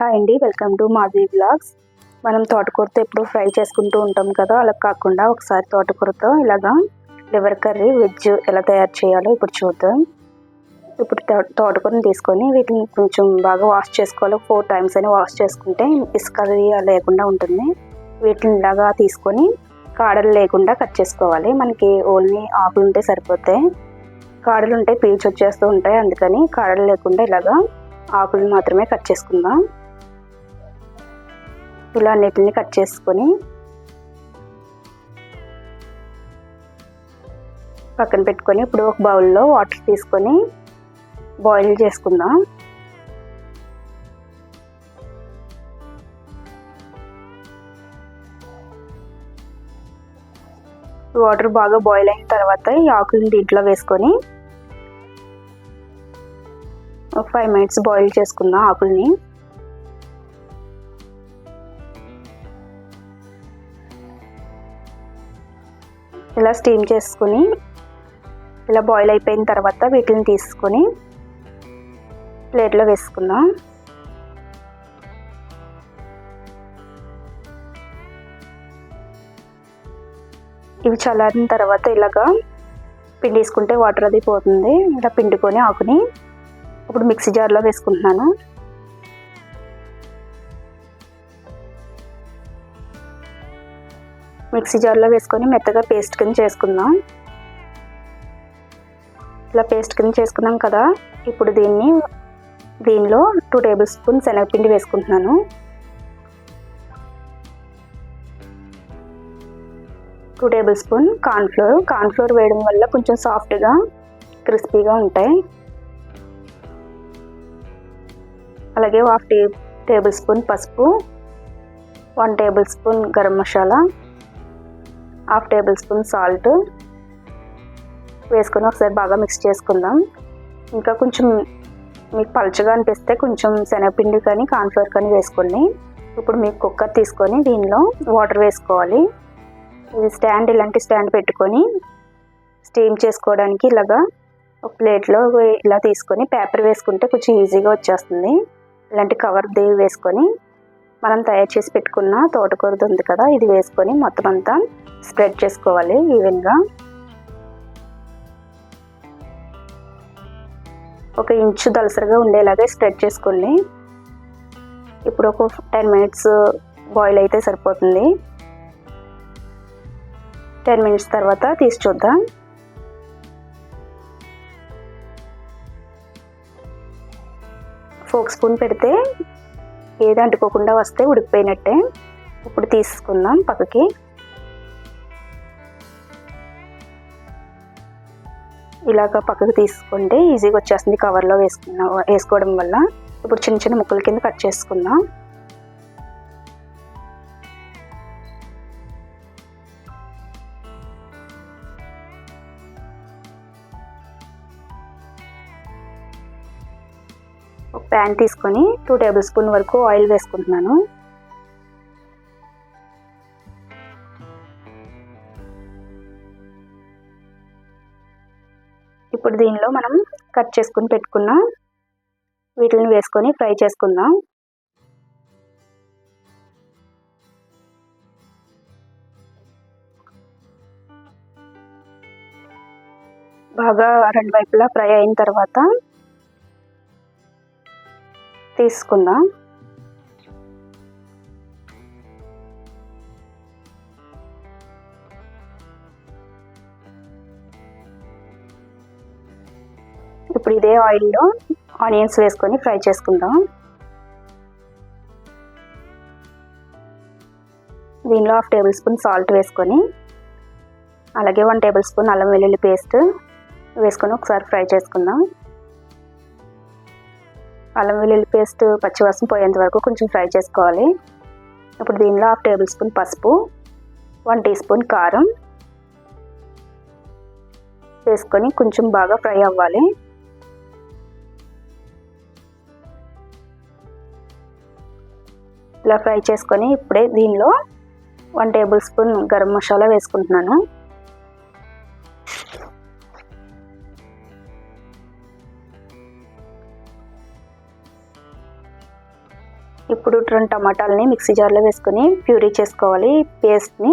Hi అండి, welcome to Madhavi blogs. మనం తోటకూరతో ఎప్పుడు ఫ్రై చేసుకుంటూ ఉంటాం కదా, అలా కాకుండా ఒకసారి తోటకూరతో ఇలాగా లివర్ కర్రీ వెజ్ ఎలా తయారు చేయాలో ఇప్పుడు చూద్దాం. ఇప్పుడు తోటకూరని తీసుకొని వీటిని కొంచెం బాగా వాష్ చేసుకోవాలి. 4 times అని వాష్ చేసుకుంటే ఇసుక లేకుండా ఉంటుంది. వీటిని ఇలాగా తీసుకొని కాడలు లేకుండా కట్ చేసుకోవాలి. మనకి ఓన్లీ ఆకులు ఉంటే సరిపోతాయి. కాడలు ఉంటే పీల్చి వచ్చేస్తూ ఉంటాయి, అందుకని కాడలు లేకుండా ఇలాగా ఆకులు మాత్రమే కట్ చేసుకుందాం. ఇలా అన్నిటిని కట్ చేసుకొని పక్కన పెట్టుకొని ఇప్పుడు ఒక బౌల్లో వాటర్ తీసుకొని బాయిల్ చేసుకుందాం. వాటర్ బాగా బాయిల్ అయిన తర్వాత ఈ ఆకులను దీంట్లో వేసుకొని ఒక 5 minutes బాయిల్ చేసుకుందాం ఆకుల్ని. ఇలా స్టీమ్ చేసుకుని ఇలా బాయిల్ అయిపోయిన తర్వాత వీటిని తీసుకొని ప్లేట్లో వేసుకుందాం. ఇవి చల్లారిన తర్వాత ఇలాగా పిండేసుకుంటే వాటర్ అది పోతుంది. ఇలా పిండుకొని ఆకుని ఇప్పుడు మిక్సీ జార్లో వేసుకుంటున్నాను. మిక్సీ జార్లో వేసుకొని మెత్తగా పేస్ట్ కింద చేసుకుందాం. ఇలా పేస్ట్ కింద చేసుకున్నాం కదా, ఇప్పుడు దీనిలో 2 tablespoons శనగపిండి వేసుకుంటున్నాను. 2 tablespoons కార్న్ఫ్లోర్ వేయడం వల్ల కొంచెం సాఫ్ట్గా క్రిస్పీగా ఉంటాయి. అలాగే 1/2 tablespoon పసుపు, 1 tablespoon garam masala, 1/2 tablespoon salt వేసుకొని ఒకసారి బాగా మిక్స్ చేసుకుందాం. ఇంకా కొంచెం మీకు పలుచగా అనిపిస్తే కొంచెం శనగపిండి కానీ కార్న్ఫ్లోర్ కానీ వేసుకోండి. ఇప్పుడు మీకు కుక్కర్ తీసుకొని దీనిలో వాటర్ వేసుకోవాలి. ఇది ఇలాంటి స్టాండ్ పెట్టుకొని స్టీమ్ చేసుకోవడానికి ఇలాగా ఒక ప్లేట్లో ఇలా తీసుకొని పేపర్ వేసుకుంటే కొంచెం ఈజీగా వచ్చేస్తుంది. ఇలాంటి కవర్ వేసుకొని మనం తయారు చేసి పెట్టుకున్న తోటకూరది ఉంది కదా, ఇది వేసుకొని మొత్తం అంతా స్ప్రెడ్ చేసుకోవాలి ఈవెన్గా. 1 inch దలసరిగా ఉండేలాగా స్ప్రెడ్ చేసుకోండి. ఇప్పుడు ఒక 10 minutes బాయిల్ అయితే సరిపోతుంది. 10 minutes తర్వాత తీసి చూద్దాం. ఫోక్ స్పూన్ పెడితే ఏది అంటుకోకుండా వస్తే ఉడికిపోయినట్టే. ఇప్పుడు తీసుకుందాం పక్కకి. ఇలాగ పక్కకు తీసుకుంటే ఈజీగా వచ్చేస్తుంది కవర్లో వేసుకోవడం వల్ల. ఇప్పుడు చిన్న చిన్న ముక్కల కింద కట్ చేసుకుందాం. ఒక ప్యాన్ తీసుకొని 2 tablespoon వరకు ఆయిల్ వేసుకుంటున్నాను. ఇప్పుడు దీనిలో మనం కట్ చేసుకుని పెట్టుకున్న వీటిని వేసుకొని ఫ్రై చేసుకుందాం. బాగా 2 వైపులా ఫ్రై అయిన తర్వాత తీసుకుందాం. ఇప్పుడు ఇదే ఆయిల్లో ఆనియన్స్ వేసుకొని ఫ్రై చేసుకుందాం. దీనిలో 1/2 tablespoon సాల్ట్ వేసుకొని అలాగే 1 tablespoon అల్లం వెల్లుల్లి పేస్ట్ వేసుకొని ఒకసారి ఫ్రై చేసుకుందాం. అల్లం వెల్లుల్లి పేస్ట్ పచ్చివాసన పోయేంత వరకు కొంచెం ఫ్రై చేసుకోవాలి. ఇప్పుడు దీనిలో 1/2 tablespoon పసుపు, 1 teaspoon కారం వేసుకొని కొంచెం బాగా ఫ్రై అవ్వాలి. ఇలా ఫ్రై చేసుకొని ఇప్పుడే దీనిలో 1 tablespoon గరం మసాలా వేసుకుంటున్నాను. ఇప్పుడు 2 టమాటాలని మిక్సీ జార్లో వేసుకొని ప్యూరీ చేసుకోవాలి. పేస్ట్ని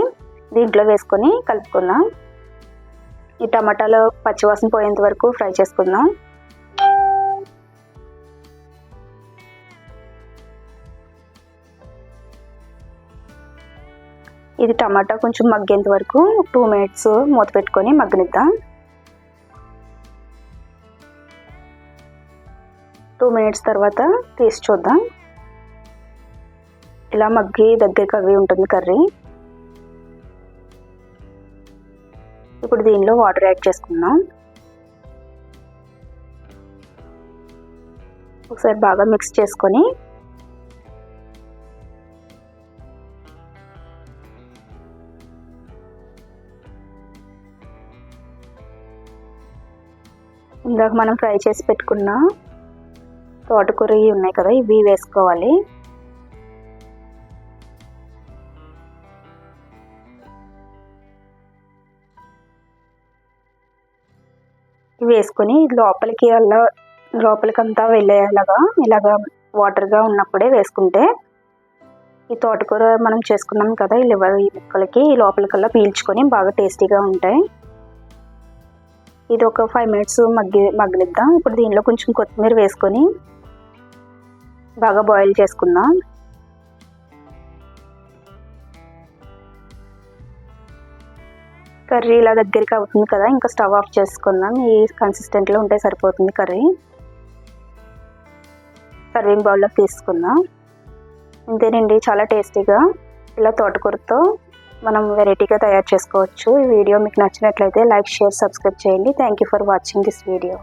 దీంట్లో వేసుకొని కలుపుకుందాం. ఈ టమాటాలో పచ్చివాసన పోయేంత వరకు ఫ్రై చేసుకుందాం. ఇది టమాటా కొంచెం మగ్గేంత వరకు 2 మినిట్స్ మూత పెట్టుకొని మగ్గనిద్దాం. 2 మినిట్స్ తర్వాత తీసి చూద్దాం. ఇలా మగ్గి దగ్గరికి అవి ఉంటుంది కర్రీ. ఇప్పుడు దీనిలో వాటర్ యాడ్ చేసుకుందాం. ఒకసారి బాగా మిక్స్ చేసుకొని ఇందాక మనం ఫ్రై చేసి పెట్టుకున్న తోటకూర ఉన్నాయి కదా, ఇవి వేసుకోవాలి. ఇవి వేసుకొని లోపలికంతా వెళ్ళేలాగా ఇలాగా వాటర్గా ఉన్నప్పుడే వేసుకుంటే ఈ తోటకూర మనం చేసుకున్నాం కదా, ఈ లివర్ ఈ ముక్కలకి లోపలికల్లా పీల్చుకొని బాగా టేస్టీగా ఉంటాయి. ఇది ఒక 5 మినిట్స్ మగ్గనిద్దాం. ఇప్పుడు దీనిలో కొంచెం కొత్తిమీర వేసుకొని బాగా బాయిల్ చేసుకుందాం. కర్రీ ఇలా దగ్గరికి అవుతుంది కదా, ఇంకా స్టవ్ ఆఫ్ చేసుకుందాం. ఈ కన్సిస్టెంట్లో ఉంటే సరిపోతుంది కర్రీ. సర్వింగ్ బౌల్లోకి తీసుకుందాం. ఇంతేనండి, చాలా టేస్టీగా ఇలా తోటకూరతో మనం వెరైటీగా తయారు చేసుకోవచ్చు. ఈ వీడియో మీకు నచ్చినట్లయితే లైక్, షేర్, సబ్స్క్రైబ్ చేయండి. Thank you for watching this video.